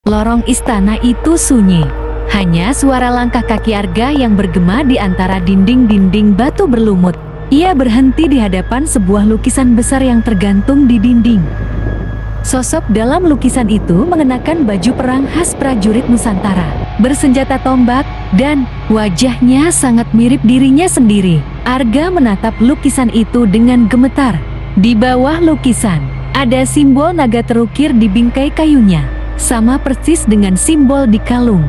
Lorong istana itu sunyi. Hanya suara langkah kaki Arga yang bergema di antara dinding-dinding batu berlumut. Ia berhenti di hadapan sebuah lukisan besar yang tergantung di dinding. Sosok dalam lukisan itu mengenakan baju perang khas prajurit Nusantara, bersenjata tombak, dan wajahnya sangat mirip dirinya sendiri. Arga menatap lukisan itu dengan gemetar. Di bawah lukisan, ada simbol naga terukir di bingkai kayunya, sama persis dengan simbol di kalung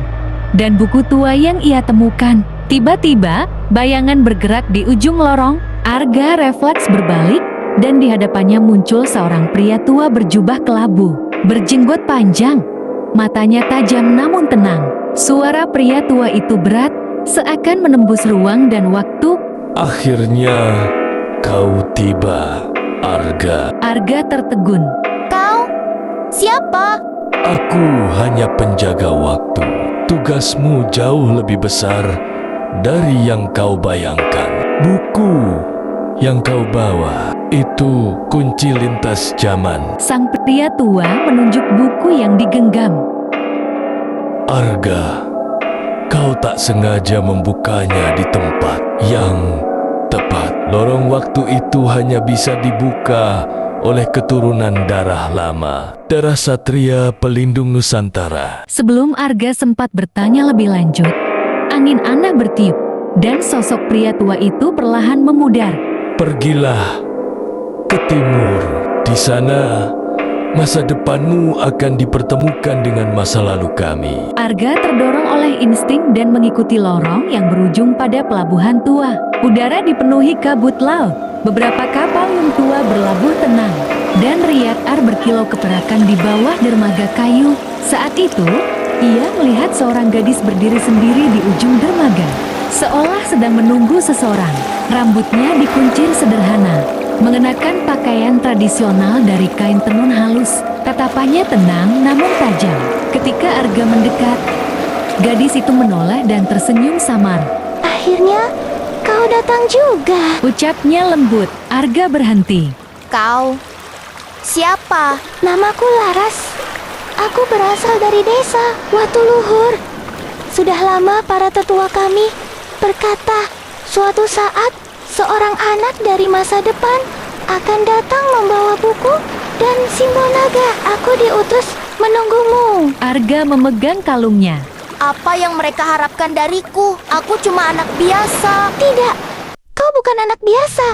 dan buku tua yang ia temukan. Tiba-tiba, bayangan bergerak di ujung lorong. Arga refleks berbalik, dan di hadapannya muncul seorang pria tua berjubah kelabu, berjenggot panjang. Matanya tajam namun tenang. Suara pria tua itu berat, seakan menembus ruang dan waktu. Akhirnya, kau tiba, Arga. Arga tertegun. Kau? Siapa? Aku hanya penjaga waktu. Tugasmu jauh lebih besar dari yang kau bayangkan. Buku yang kau bawa itu kunci lintas zaman. Sang pria tua menunjuk buku yang digenggam. Arga, kau tak sengaja membukanya di tempat yang tepat. Lorong waktu itu hanya bisa dibuka oleh keturunan darah lama, darah Satria pelindung Nusantara. Sebelum Arga sempat bertanya lebih lanjut, angin aneh bertiup, dan sosok pria tua itu perlahan memudar. Pergilah ke timur. Di sana, masa depanmu akan dipertemukan dengan masa lalu kami. Arga terdorong oleh insting dan mengikuti lorong yang berujung pada pelabuhan tua. Udara dipenuhi kabut laut. Beberapa kapal yang tua berlabuh tenang, dan riak berkilau keperakan di bawah dermaga kayu. Saat itu, ia melihat seorang gadis berdiri sendiri di ujung dermaga, seolah sedang menunggu seseorang. Rambutnya dikuncir sederhana, mengenakan pakaian tradisional dari kain tenun halus. Tatapannya tenang namun tajam. Ketika Arga mendekat, gadis itu menoleh dan tersenyum samar. Akhirnya, kau datang juga. Ucapnya lembut. Arga berhenti. Kau? Siapa? Namaku Laras. Aku berasal dari desa Watuluhur. Sudah lama para tetua kami berkata, suatu saat seorang anak dari masa depan akan datang membawa buku dan simbol naga. Aku diutus menunggumu. Arga memegang kalungnya. Apa yang mereka harapkan dariku? Aku cuma anak biasa. Tidak, kau bukan anak biasa,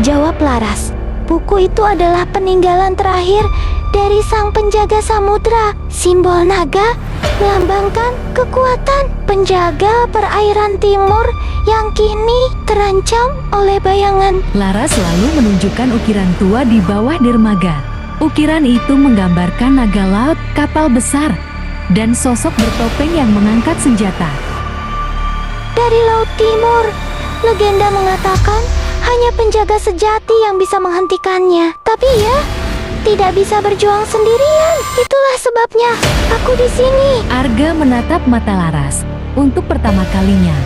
jawab Laras. Buku itu adalah peninggalan terakhir dari sang penjaga samudra. Simbol naga melambangkan kekuatan penjaga perairan timur yang kini terancam oleh bayangan. Laras lalu menunjukkan ukiran tua di bawah dermaga. Ukiran itu menggambarkan naga laut, kapal besar, dan sosok bertopeng yang mengangkat senjata. Dari Laut Timur, legenda mengatakan hanya penjaga sejati yang bisa menghentikannya. Tapi ia tidak bisa berjuang sendirian. Itulah sebabnya aku di sini. Arga menatap mata Laras. Untuk pertama kalinya,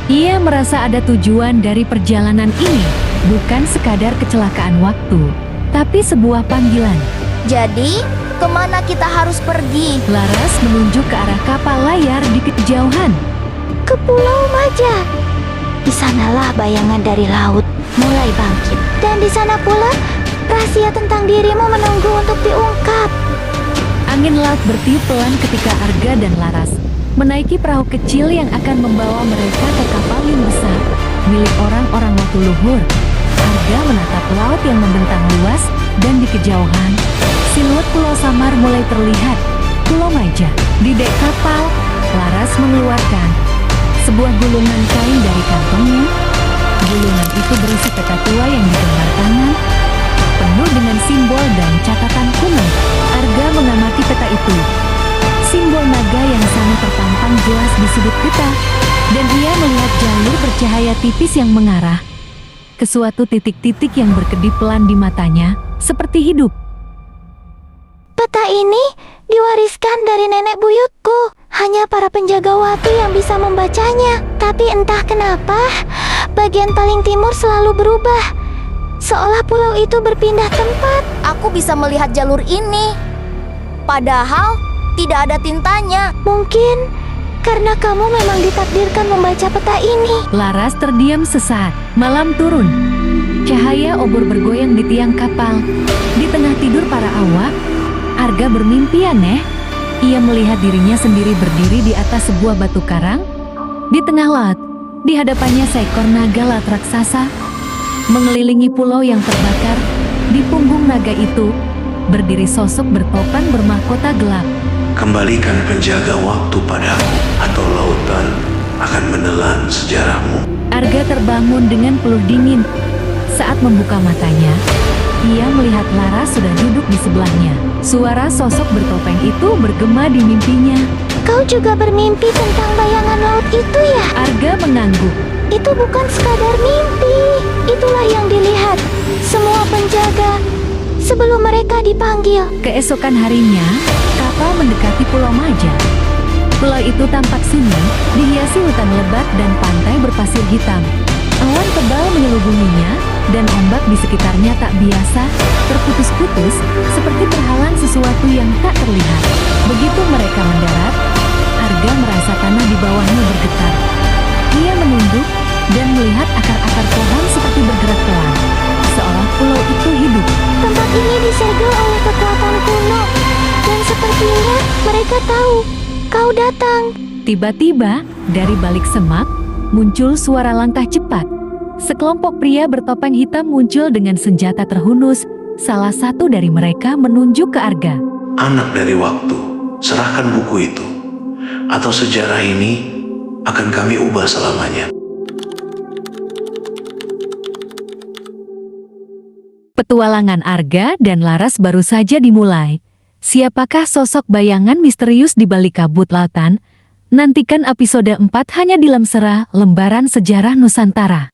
ia merasa ada tujuan dari perjalanan ini, bukan sekadar kecelakaan waktu, tapi sebuah panggilan. Jadi, kemana kita harus pergi? Laras menunjuk ke arah kapal layar di kejauhan. Ke Pulau Maja. Di sanalah bayangan dari laut mulai bangkit. Dan di sana pula rahasia tentang dirimu menunggu untuk diungkap. Angin laut bertiup pelan ketika Arga dan Laras menaiki perahu kecil yang akan membawa mereka ke kapal yang besar milik orang-orang Watuluhur. Arga menatap laut yang membentang luas, dan di kejauhan siluet pulau samar mulai terlihat. Pulau Maja. Di dek kapal, Laras mengeluarkan sebuah gulungan kain dari kantongnya. Gulungan itu berisi peta tua yang digambar tangan, penuh dengan simbol dan catatan kuno. Arga mengamati peta itu. Simbol naga yang sama terpampang jelas di sudut peta, dan ia melihat jalur bercahaya tipis yang mengarah ke suatu titik-titik yang berkedip pelan di matanya, seperti hidup. Peta ini diwariskan dari nenek buyutku. Hanya para penjaga waktu yang bisa membacanya. Tapi entah kenapa, bagian paling timur selalu berubah, seolah pulau itu berpindah tempat. Aku bisa melihat jalur ini. Padahal tidak ada tintanya. Mungkin karena kamu memang ditakdirkan membaca peta ini. Laras terdiam sesaat. Malam turun. Cahaya obor bergoyang di tiang kapal. Di tengah tidur para awak, Arga bermimpi aneh. Ia melihat dirinya sendiri berdiri di atas sebuah batu karang. Di tengah laut, di hadapannya seekor naga laut raksasa mengelilingi pulau yang terbakar. Di punggung naga itu berdiri sosok bertopan bermahkota gelap. Kembalikan penjaga waktu padaku, atau lautan akan menelan sejarahmu. Arga terbangun dengan peluh dingin. Saat membuka matanya, ia melihat Laras sudah duduk di sebelahnya. Suara sosok bertopeng itu bergema di mimpinya. Kau juga bermimpi tentang bayangan laut itu ya? Arga mengangguk. Itu bukan sekadar mimpi. Itulah yang dilihat semua penjaga sebelum mereka dipanggil. Keesokan harinya, kapal mendekati Pulau Maja. Pulau itu tampak sunyi, dihiasi hutan lebat dan pantai berpasir hitam. Awan tebal menyelubunginya, dan ombak di sekitarnya tak biasa, terputus-putus, seperti terhalang sesuatu yang tak terlihat. Begitu mereka mendarat, Arga merasa tanah di bawahnya bergetar. Ia menunduk dan melihat akar-akar pohon seperti bergerak pelan, seolah pulau itu hidup. Tempat ini disegel oleh kekuatan kuno, dan sepertinya mereka tahu kau datang. Tiba-tiba, dari balik semak, muncul suara langkah cepat. Sekelompok pria bertopeng hitam muncul dengan senjata terhunus. Salah satu dari mereka menunjuk ke Arga. Anak dari waktu, serahkan buku itu, atau sejarah ini akan kami ubah selamanya. Petualangan Arga dan Laras baru saja dimulai. Siapakah sosok bayangan misterius di balik kabut lautan? Nantikan episode 4 hanya di Lemsera, Lembaran Sejarah Nusantara.